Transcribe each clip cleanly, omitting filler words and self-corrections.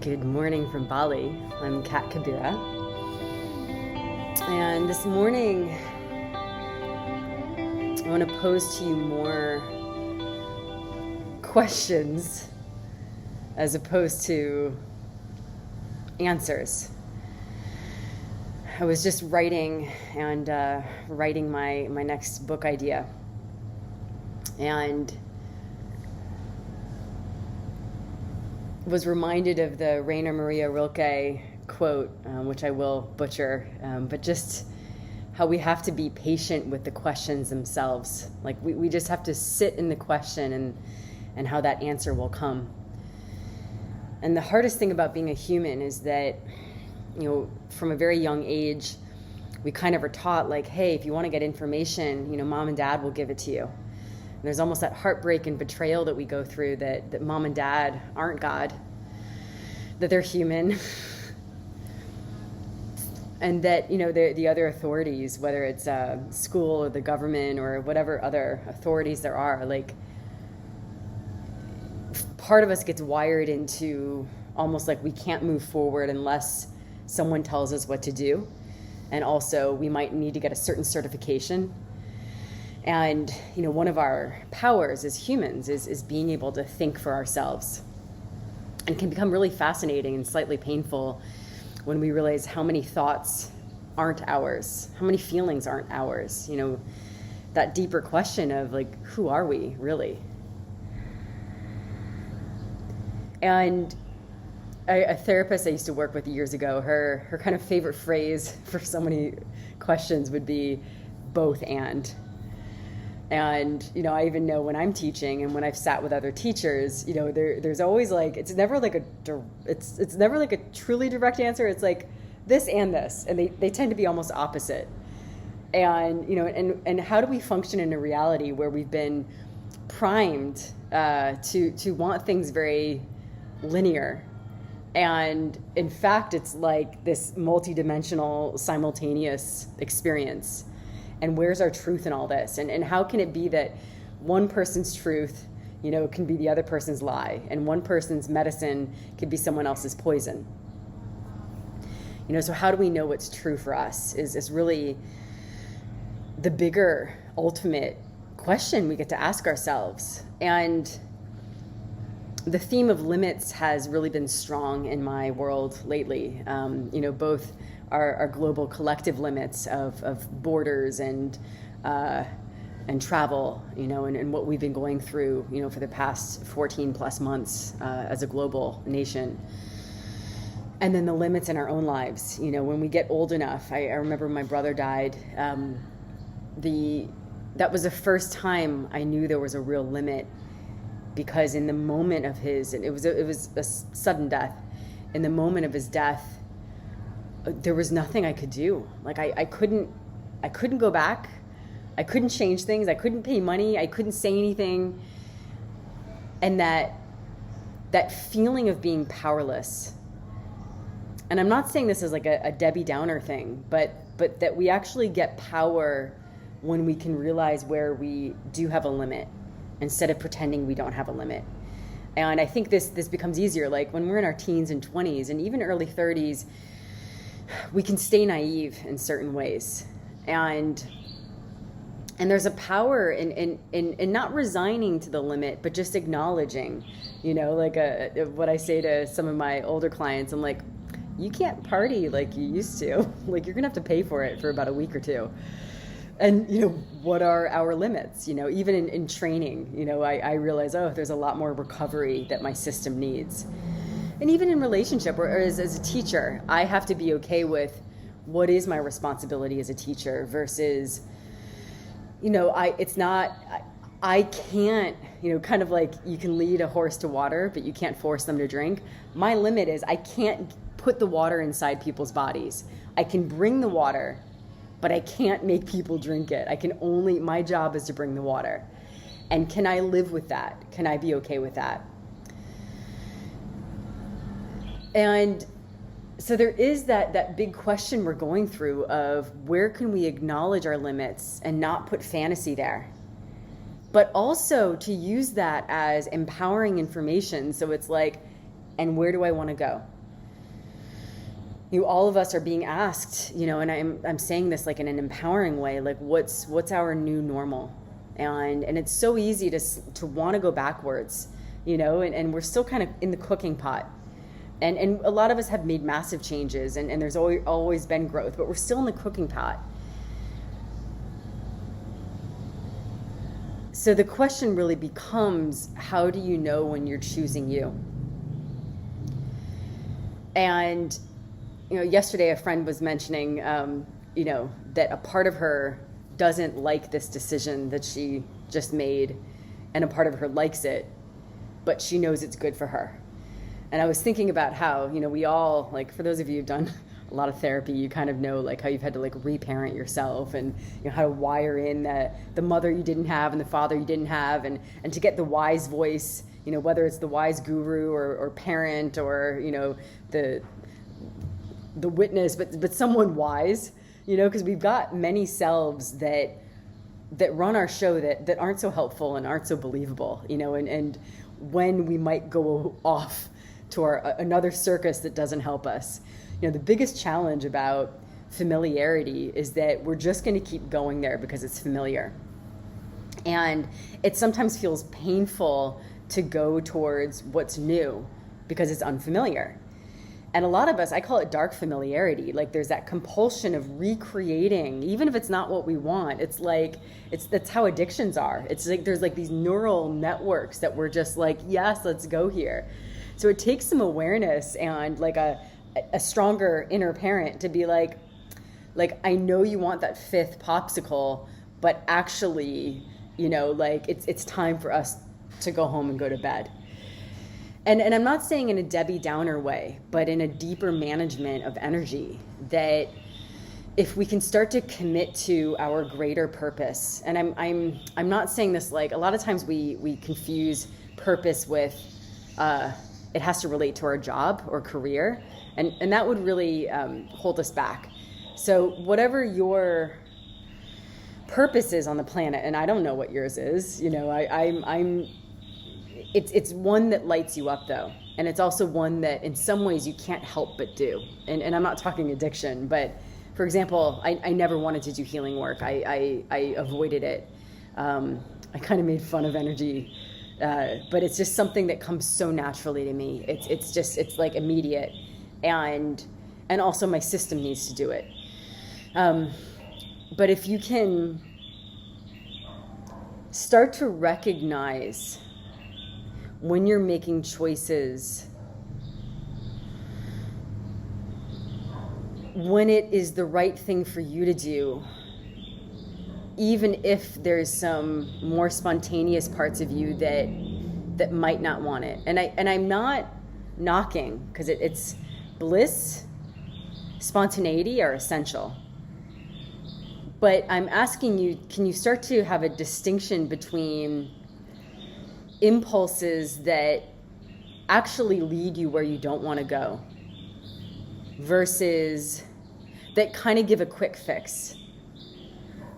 Good morning from Bali. I'm Kat Kabira. And this morning, I want to pose to you more questions as opposed to answers. I was just writing my next book idea. And was reminded of the Rainer Maria Rilke quote, which I will butcher, but just how we have to be patient with the questions themselves. Like we just have to sit in the question and how that answer will come. And the hardest thing about being a human is that, from a very young age, we kind of are taught like, hey, if you want to get information, mom and dad will give it to you. And there's almost that heartbreak and betrayal that we go through that mom and dad aren't God, that they're human, and that, the other authorities, whether it's school or the government or whatever other authorities there are, like part of us gets wired into almost like we can't move forward unless someone tells us what to do. And also we might need to get a certain certification. And, one of our powers as humans is being able to think for ourselves. And can become really fascinating and slightly painful when we realize how many thoughts aren't ours, how many feelings aren't ours. That deeper question of like, who are we really? And a therapist I used to work with years ago, her kind of favorite phrase for so many questions would be both and. And, I even know when I'm teaching and when I've sat with other teachers, there's always like, it's never like a truly direct answer. It's like this and this, and they tend to be almost opposite. And, and how do we function in a reality where we've been primed to want things very linear? And in fact, it's like this multidimensional simultaneous experience. And where's our truth in all this? And how can it be that one person's truth, can be the other person's lie, and one person's medicine can be someone else's poison? So how do we know what's true for us is really the bigger, ultimate question we get to ask ourselves. And the theme of limits has really been strong in my world lately. Both our global collective limits of borders and travel, and what we've been going through, for the past 14 plus months as a global nation. And then the limits in our own lives, when we get old enough. I remember my brother died. That was the first time I knew there was a real limit, because in the moment of and it was a sudden death. In the moment of his death, there was nothing I could do. Like I couldn't go back. I couldn't change things. I couldn't pay money. I couldn't say anything. And that feeling of being powerless. And I'm not saying this is like a Debbie Downer thing, but that we actually get power when we can realize where we do have a limit instead of pretending we don't have a limit. And I think this becomes easier. Like when we're in our teens and 20s and even early 30s, we can stay naive in certain ways. And there's a power in not resigning to the limit, but just acknowledging, like what I say to some of my older clients. I'm like, you can't party like you used to. Like you're gonna have to pay for it for about a week or two. And, what are our limits? Even in training, I realize, there's a lot more recovery that my system needs. And even in relationship or as a teacher, I have to be okay with what is my responsibility as a teacher versus, I can't, kind of like you can lead a horse to water, but you can't force them to drink. My limit is I can't put the water inside people's bodies. I can bring the water, but I can't make people drink it. My job is to bring the water. And can I live with that? Can I be okay with that? And so there is that big question we're going through of where can we acknowledge our limits and not put fantasy there? But also to use that as empowering information. So it's like, and where do I want to go? All of us are being asked, and I'm saying this like in an empowering way, like what's our new normal? And it's so easy to want to go backwards, and we're still kind of in the cooking pot. And a lot of us have made massive changes, and there's always been growth, but we're still in the cooking pot. So the question really becomes, how do you know when you're choosing you? And, yesterday a friend was mentioning, that a part of her doesn't like this decision that she just made, and a part of her likes it, but she knows it's good for her. And I was thinking about how, we all, like, for those of you who've done a lot of therapy, you kind of know, like, how you've had to, like, reparent yourself, and, how to wire in the mother you didn't have and the father you didn't have, and to get the wise voice, whether it's the wise guru or parent or, the witness, but someone wise, because we've got many selves that run our show that aren't so helpful and aren't so believable, and when we might go off to another circus that doesn't help us. The biggest challenge about familiarity is that we're just going to keep going there because it's familiar. And it sometimes feels painful to go towards what's new because it's unfamiliar. And a lot of us, I call it dark familiarity. Like, there's that compulsion of recreating, even if it's not what we want. It's like, that's how addictions are. It's like there's like these neural networks that we're just like, yes, let's go here. So it takes some awareness and like a stronger inner parent to be like, I know you want that fifth popsicle, but actually, it's time for us to go home and go to bed. And I'm not saying in a Debbie Downer way, but in a deeper management of energy, that if we can start to commit to our greater purpose, and I'm not saying this like, a lot of times we confuse purpose with it has to relate to our job or career, and that would really hold us back. So whatever your purpose is on the planet, and I don't know what yours is, it's one that lights you up though, and it's also one that in some ways you can't help but do. And I'm not talking addiction, but for example, I never wanted to do healing work. I avoided it. I kind of made fun of energy, but it's just something that comes so naturally to me. It's like immediate, and also my system needs to do it. But if you can start to recognize when you're making choices, when it is the right thing for you to do, even if there's some more spontaneous parts of you that might not want it. And I'm not knocking, because it's bliss, spontaneity are essential. But I'm asking you, can you start to have a distinction between impulses that actually lead you where you don't want to go versus that kind of give a quick fix,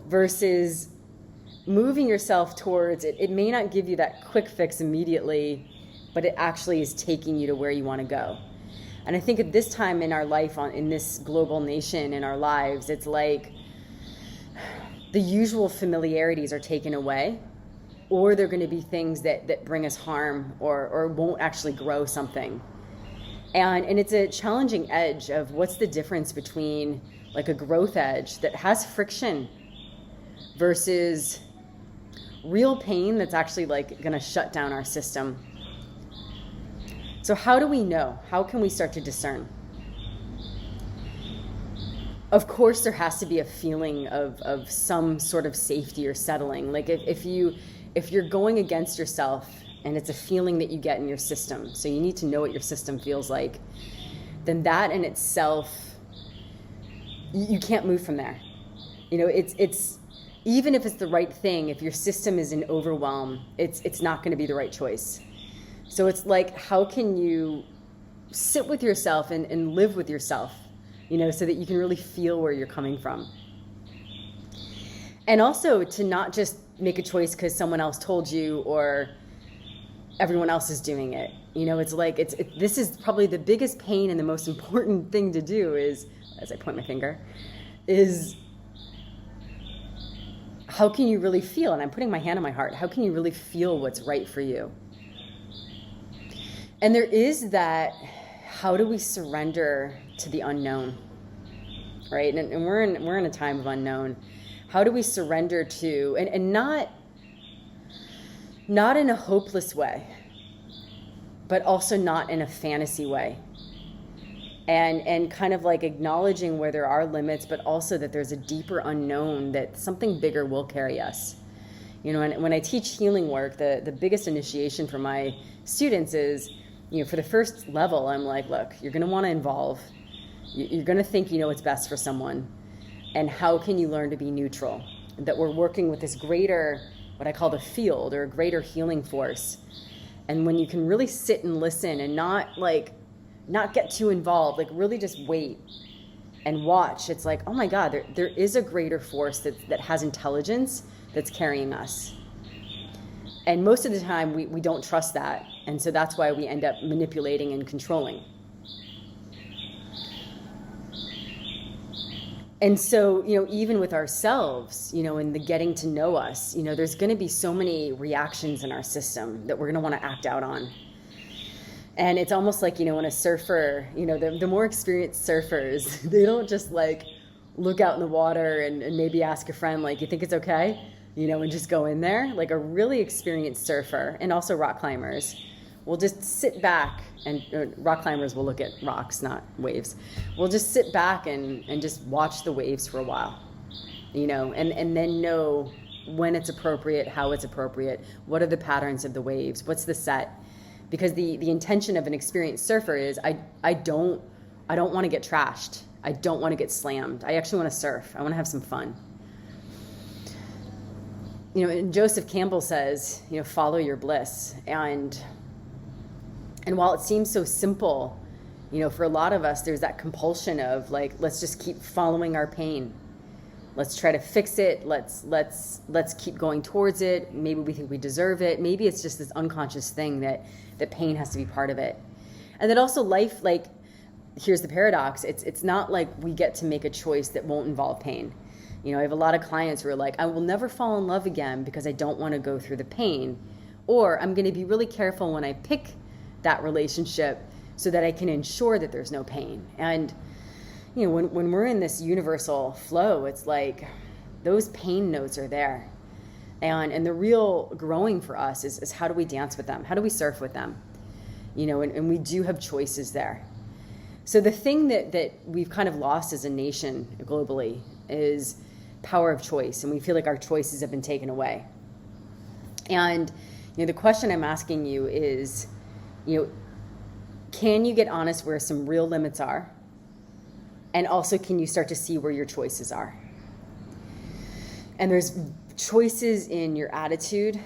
versus moving yourself towards it? It may not give you that quick fix immediately, but it actually is taking you to where you want to go. And I think at this time in our life, in this global nation, in our lives, it's like the usual familiarities are taken away, or they're going to be things that bring us harm or won't actually grow something. And it's a challenging edge of what's the difference between like a growth edge that has friction versus real pain that's actually like going to shut down our system. So how do we know? How can we start to discern? Of course, there has to be a feeling of some sort of safety or settling. Like if you're going against yourself and it's a feeling that you get in your system, so you need to know what your system feels like, then that in itself, you can't move from there. It's even if it's the right thing, if your system is in overwhelm, it's not going to be the right choice. So it's like, how can you sit with yourself and live with yourself, so that you can really feel where you're coming from. And also to not just make a choice because someone else told you, or everyone else is doing it. It's like, this is probably the biggest pain and the most important thing to do is, as I point my finger, is how can you really feel? And I'm putting my hand on my heart. How can you really feel what's right for you? And there is that, how do we surrender to the unknown, right? And we're in a time of unknown. How do we surrender to, and not in a hopeless way, but also not in a fantasy way. And kind of like acknowledging where there are limits, but also that there's a deeper unknown, that something bigger will carry us. And when I teach healing work, the biggest initiation for my students is, for the first level, I'm like, look, you're going to want to involve. You're going to think you know what's best for someone. And how can you learn to be neutral? That we're working with this greater, what I call the field, or a greater healing force. And when you can really sit and listen and not get too involved, like really just wait and watch, it's like, oh my God, there is a greater force that has intelligence that's carrying us. And most of the time we don't trust that. And so that's why we end up manipulating and controlling. And so, even with ourselves, in the getting to know us, there's going to be so many reactions in our system that we're going to want to act out on. And it's almost like, when a surfer, the more experienced surfers, they don't just like look out in the water and maybe ask a friend, like, you think it's okay? And just go in there. Like a really experienced surfer, and also rock climbers, will just sit back, and rock climbers will look at rocks, not waves. We'll just sit back and just watch the waves for a while, and then know when it's appropriate, how it's appropriate, what are the patterns of the waves, what's the set. Because the intention of an experienced surfer is, I don't want to get trashed. I don't want to get slammed. I actually want to surf. I want to have some fun. And Joseph Campbell says, follow your bliss. And while it seems so simple, for a lot of us, there's that compulsion of like, let's just keep following our pain. Let's try to fix it. Let's keep going towards it. Maybe we think we deserve it. Maybe it's just this unconscious thing that pain has to be part of it. And that also life, like, here's the paradox. It's not like we get to make a choice that won't involve pain. I have a lot of clients who are like, I will never fall in love again because I don't want to go through the pain. Or I'm going to be really careful when I pick that relationship so that I can ensure that there's no pain. And when we're in this universal flow, it's like those pain notes are there. And the real growing for us is how do we dance with them? How do we surf with them? And we do have choices there. So the thing that we've kind of lost as a nation globally is power of choice. And we feel like our choices have been taken away. And the question I'm asking you is, can you get honest where some real limits are? And also, can you start to see where your choices are? And there's choices in your attitude.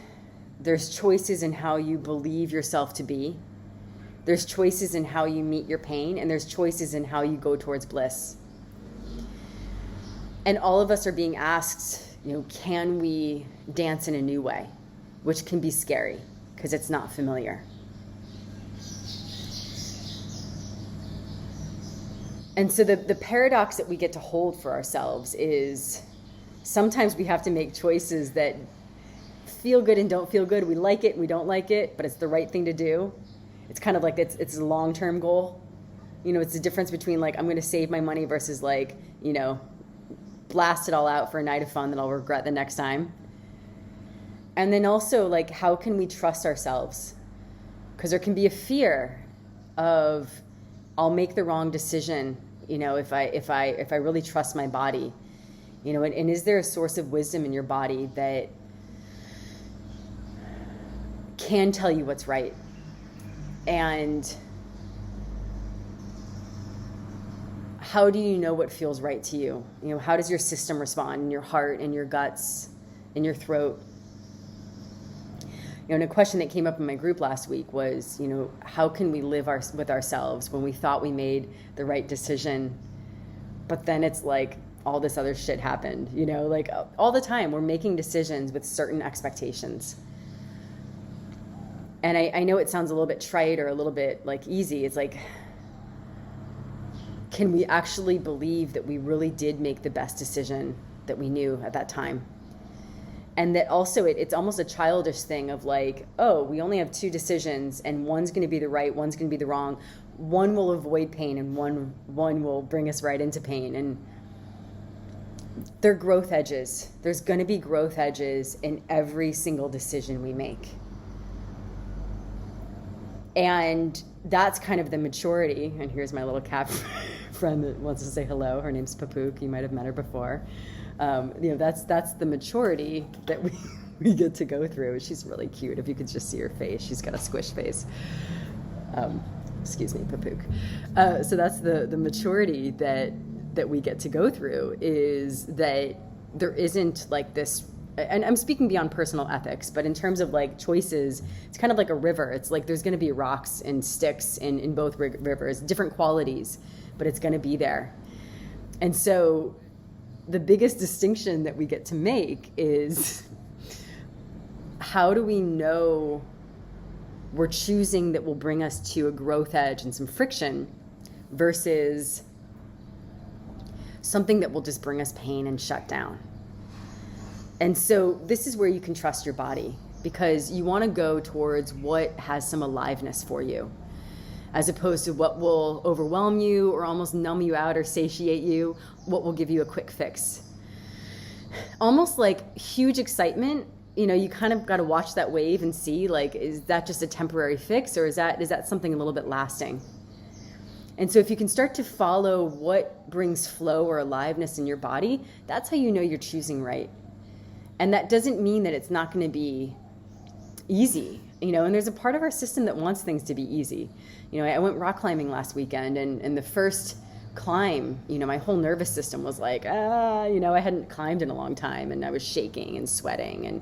There's choices in how you believe yourself to be. There's choices in how you meet your pain. And there's choices in how you go towards bliss. And all of us are being asked, can we dance in a new way? Which can be scary because it's not familiar. And so the paradox that we get to hold for ourselves is sometimes we have to make choices that feel good and don't feel good. We like it and we don't like it, but it's the right thing to do. It's kind of like it's a long-term goal. It's the difference between like, I'm going to save my money versus like, blast it all out for a night of fun that I'll regret the next time. And then also, like, how can we trust ourselves? Because there can be a fear of, I'll make the wrong decision, if I really trust my body, and is there a source of wisdom in your body that can tell you what's right? And how do you know what feels right to you? How does your system respond in your heart, in your guts, in your throat? And a question that came up in my group last week was, how can we live with ourselves when we thought we made the right decision, but then it's like all this other shit happened, like all the time we're making decisions with certain expectations. And I know it sounds a little bit trite or a little bit like easy. It's like, can we actually believe that we really did make the best decision that we knew at that time? And that also it's almost a childish thing of like, oh, we only have two decisions and one's going to be the right, one's going to be the wrong. One will avoid pain and one will bring us right into pain. And they're growth edges. There's going to be growth edges in every single decision we make. And that's kind of the maturity. And here's my little cat friend that wants to say hello. Her name's Papook. You might have met her before. That's the maturity that we get to go through. She's really cute. If you could just see her face, she's got a squish face. Excuse me, Papook. So that's the maturity that we get to go through, is that there isn't like this, and I'm speaking beyond personal ethics, but in terms of like choices, it's kind of like a river. It's like there's going to be rocks and sticks in both rivers, different qualities, but it's going to be there. And so the biggest distinction that we get to make is, how do we know we're choosing that will bring us to a growth edge and some friction versus something that will just bring us pain and shut down? And so this is where you can trust your body, because you want to go towards what has some aliveness for you, as opposed to what will overwhelm you or almost numb you out or satiate you, what will give you a quick fix. Almost like huge excitement, you kind of got to watch that wave and see, like, is that just a temporary fix, or is that something a little bit lasting? And so if you can start to follow what brings flow or aliveness in your body, that's how you know you're choosing right. And that doesn't mean that it's not going to be easy, and there's a part of our system that wants things to be easy. I went rock climbing last weekend, and the first climb, my whole nervous system was like, I hadn't climbed in a long time, and I was shaking and sweating and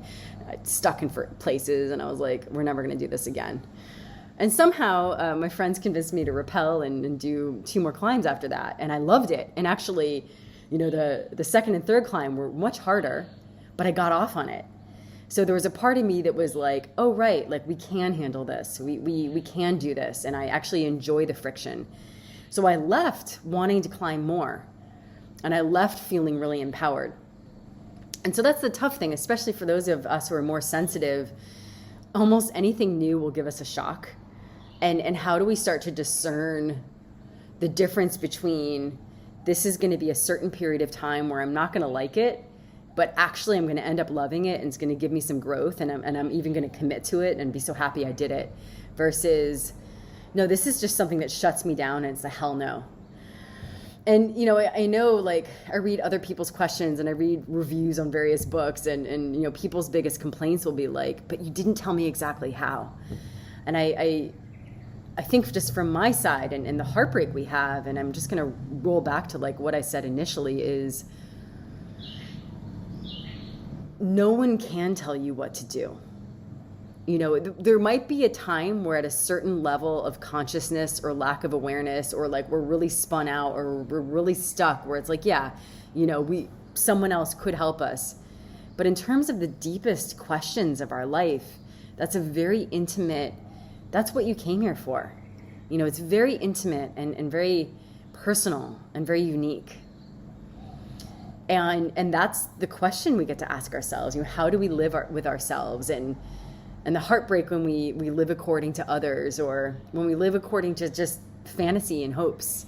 stuck in places, and I was like, we're never going to do this again. And somehow my friends convinced me to rappel and do 2 more climbs after that, and I loved it. And actually, the second and third climb were much harder, but I got off on it. So there was a part of me that was like, oh, right, like we can handle this. We can do this. And I actually enjoy the friction. So I left wanting to climb more, and I left feeling really empowered. And so that's the tough thing, especially for those of us who are more sensitive. Almost anything new will give us a shock. And how do we start to discern the difference between, this is going to be a certain period of time where I'm not going to like it, but actually I'm going to end up loving it, and it's going to give me some growth, and I'm even going to commit to it and be so happy I did it, versus, no, this is just something that shuts me down and it's a hell no. And, I know, like, I read other people's questions and I read reviews on various books, and people's biggest complaints will be like, but you didn't tell me exactly how. And I think just from my side and the heartbreak we have, and I'm just going to roll back to like what I said initially, is no one can tell you what to do. There might be a time where at a certain level of consciousness or lack of awareness, or like we're really spun out or we're really stuck, where it's like, someone else could help us. But in terms of the deepest questions of our life, that's a very intimate, that's what you came here for. It's very intimate and very personal and very unique. And that's the question we get to ask ourselves. How do we live with ourselves? And the heartbreak when we live according to others, or when we live according to just fantasy and hopes.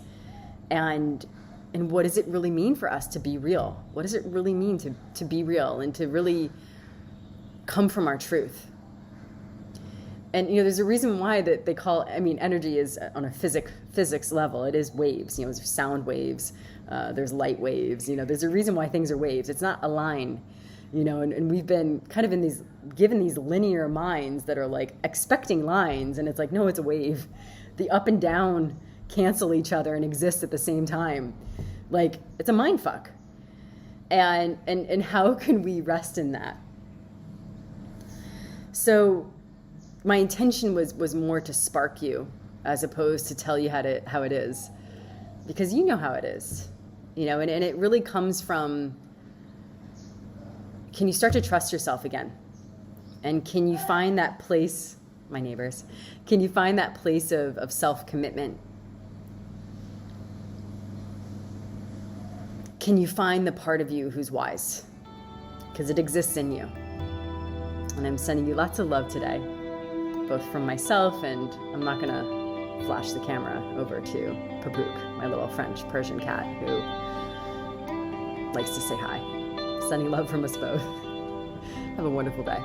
And what does it really mean for us to be real? What does it really mean to be real and to really come from our truth? And, there's a reason why that they call, energy is on a physics level. It is waves, there's sound waves, there's light waves, there's a reason why things are waves. It's not a line, and we've been kind of given these linear minds that are like expecting lines. And it's like, no, it's a wave. The up and down cancel each other and exist at the same time. Like, it's a mind fuck. And how can we rest in that? So my intention was more to spark you, as opposed to tell you how it is, because you know how it is, and it really comes from, can you start to trust yourself again? And can you find that place? my neighbors. Can you find that place of self-commitment? Can you find the part of you who's wise? Because it exists in you. And I'm sending you lots of love today, both from myself, and I'm not going to flash the camera over to Papook, my little French Persian cat who likes to say hi. Sending love from us both. Have a wonderful day.